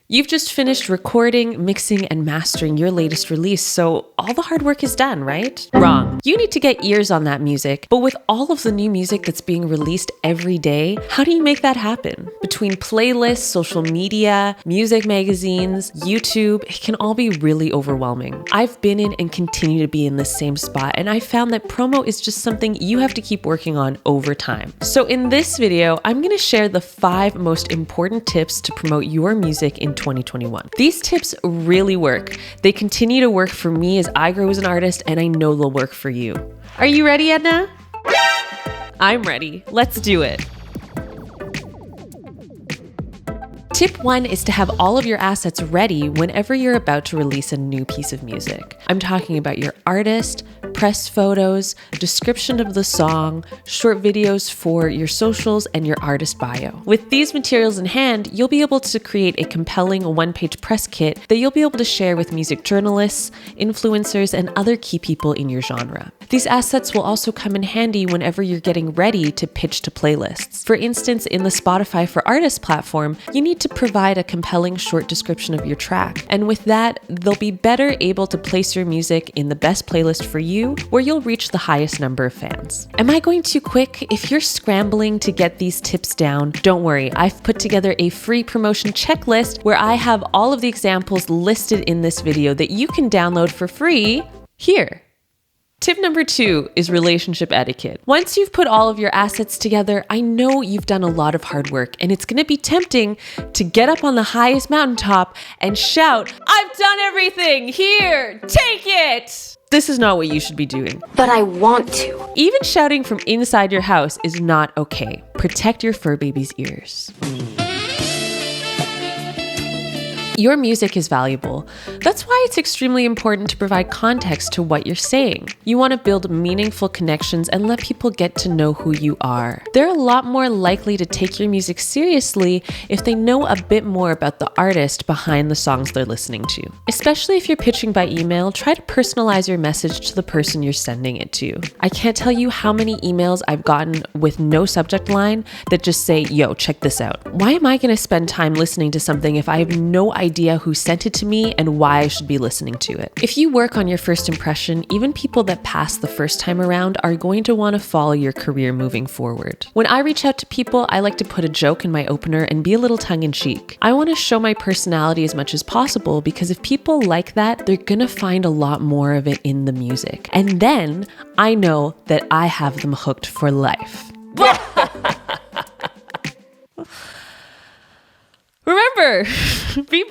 You've just finished recording, mixing, and mastering your latest release, so all the hard work is done, right? Wrong. You need to get ears on that music, but with all of the new music that's being released every day, how do you make that happen? Between playlists, social media, music magazines, YouTube, it can all be really overwhelming. I've been in and continue to be in this same spot, and I found that promo is just something you have to keep working on over time. So in this video, I'm gonna share the 5 most important tips to promote your music in 2021. These tips really work. They continue to work for me as I grow as an artist, and I know they'll work for you. Are you ready, Edna? I'm ready. Let's do it. Tip 1 is to have all of your assets ready whenever you're about to release a new piece of music. I'm talking about your artist, press photos, description of the song, short videos for your socials, and your artist bio. With these materials in hand, you'll be able to create a compelling one-page press kit that you'll be able to share with music journalists, influencers, and other key people in your genre. These assets will also come in handy whenever you're getting ready to pitch to playlists. For instance, in the Spotify for Artists platform, you need to provide a compelling short description of your track. And with that, they'll be better able to place your music in the best playlist for you, where you'll reach the highest number of fans. Am I going too quick? If you're scrambling to get these tips down, don't worry. I've put together a free promotion checklist where I have all of the examples listed in this video that you can download for free here. Tip number 2 is relationship etiquette. Once you've put all of your assets together, I know you've done a lot of hard work, and it's going to be tempting to get up on the highest mountaintop and shout, "I've done everything! Here, take it!" This is not what you should be doing. But I want to. Even shouting from inside your house is not okay. Protect your fur baby's ears. Your music is valuable. That's why it's extremely important to provide context to what you're saying. You want to build meaningful connections and let people get to know who you are. They're a lot more likely to take your music seriously if they know a bit more about the artist behind the songs they're listening to. Especially if you're pitching by email, try to personalize your message to the person you're sending it to. I can't tell you how many emails I've gotten with no subject line that just say, "Yo, check this out." Why am I going to spend time listening to something if I have no idea who sent it to me and why I should be listening to it? If you work on your first impression, even people that pass the first time around are going to want to follow your career moving forward. When I reach out to people, I like to put a joke in my opener and be a little tongue-in-cheek. I want to show my personality as much as possible because if people like that, they're gonna find a lot more of it in the music. And then I know that I have them hooked for life.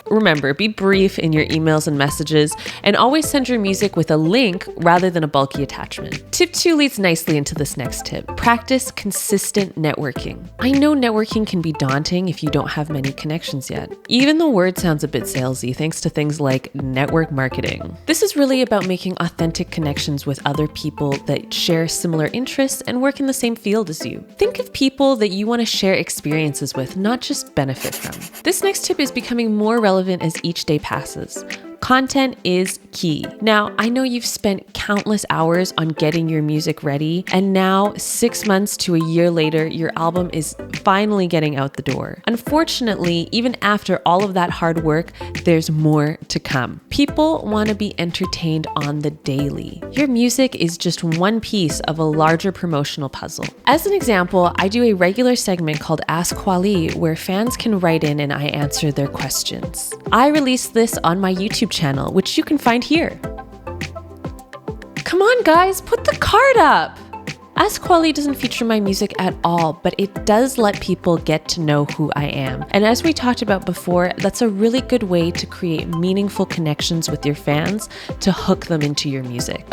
Remember, be brief in your emails and messages, and always send your music with a link rather than a bulky attachment. Tip 2 leads nicely into this next tip. Practice consistent networking. I know networking can be daunting if you don't have many connections yet. Even the word sounds a bit salesy thanks to things like network marketing. This is really about making authentic connections with other people that share similar interests and work in the same field as you. Think of people that you want to share experiences with, not just benefit from. This next tip is becoming more relevant as each day passes. Content is key. Now, I know you've spent countless hours on getting your music ready, and now 6 months to a year later, your album is finally getting out the door. Unfortunately, even after all of that hard work, there's more to come. People want to be entertained on the daily. Your music is just one piece of a larger promotional puzzle. As an example, I do a regular segment called Ask Kwali where fans can write in and I answer their questions. I release this on my YouTube channel, which you can find here. Come on guys, put the card up! Ask Kwali doesn't feature my music at all, but it does let people get to know who I am. And as we talked about before, that's a really good way to create meaningful connections with your fans to hook them into your music.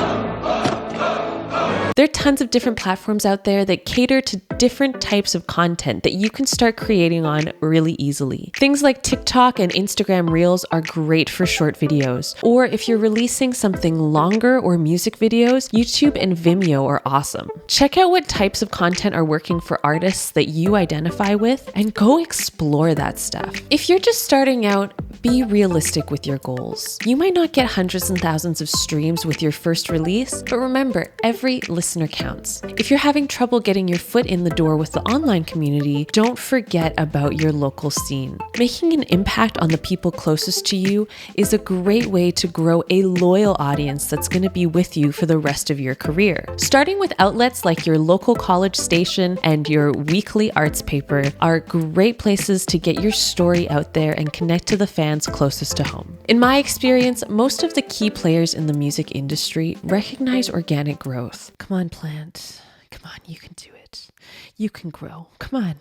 There are tons of different platforms out there that cater to different types of content that you can start creating on really easily. Things like TikTok and Instagram Reels are great for short videos. Or if you're releasing something longer or music videos, YouTube and Vimeo are awesome. Check out what types of content are working for artists that you identify with and go explore that stuff. If you're just starting out, Be realistic with your goals. You might not get hundreds and thousands of streams with your first release, but remember, every listener counts. If you're having trouble getting your foot in the door with the online community, don't forget about your local scene. Making an impact on the people closest to you is a great way to grow a loyal audience that's going to be with you for the rest of your career. Starting with outlets like your local college station and your weekly arts paper are great places to get your story out there and connect to the fans closest to home. In my experience, most of the key players in the music industry recognize organic growth. Come on, plant. Come on, you can do it. You can grow. Come on.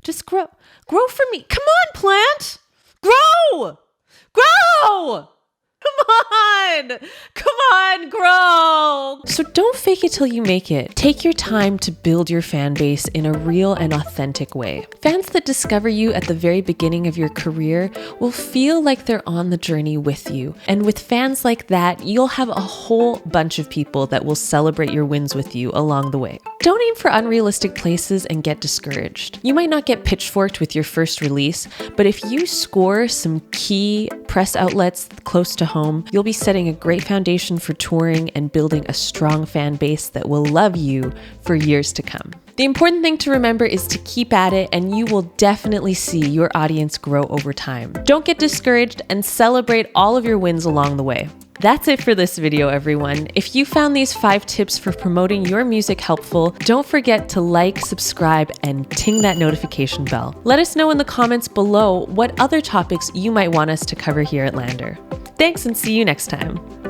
Just grow. Grow for me. Come on, plant. Grow. Grow. Come on, grow. So don't fake it till you make it. Take your time to build your fan base in a real and authentic way. Fans that discover you at the very beginning of your career will feel like they're on the journey with you. And with fans like that, you'll have a whole bunch of people that will celebrate your wins with you along the way. Don't aim for unrealistic places and get discouraged. You might not get pitchforked with your first release, but if you score some key press outlets close to home, you'll be setting a great foundation for touring and building a strong fan base that will love you for years to come. The important thing to remember is to keep at it, and you will definitely see your audience grow over time. Don't get discouraged and celebrate all of your wins along the way. That's it for this video, everyone. If you found these 5 tips for promoting your music helpful, don't forget to like, subscribe, and ting that notification bell. Let us know in the comments below what other topics you might want us to cover here at LANDR. Thanks, and see you next time.